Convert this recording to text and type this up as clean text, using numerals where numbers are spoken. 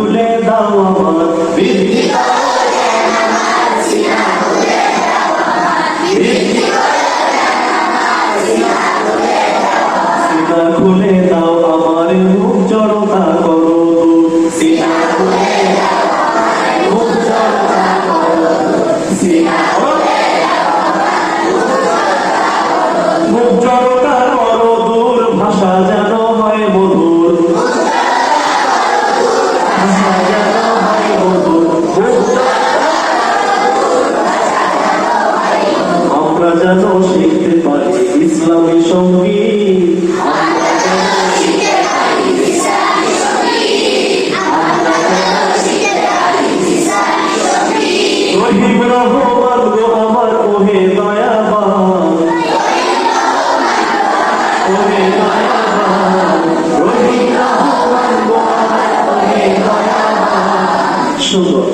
খুলে দাও আমার বৃদ্ধি সিনা খুলে দাও আমার মুখ জড়তা করো দূর সিনা খুলে দাও আমার মুখ জড়তা করো দূর সিনা মুখ জড়তা করো দূর ভাষা যেন হয় মধুর ভাষা যেন হয় মধুর আমরা যেন শিখতে পারি ইসলামী সঙ্গীত রহিম রহমান গো আমার ওহে দয়াবান ওহে দয়াবান রহিম রহমান গো আমার ওহে দয়াবান সুন্দর।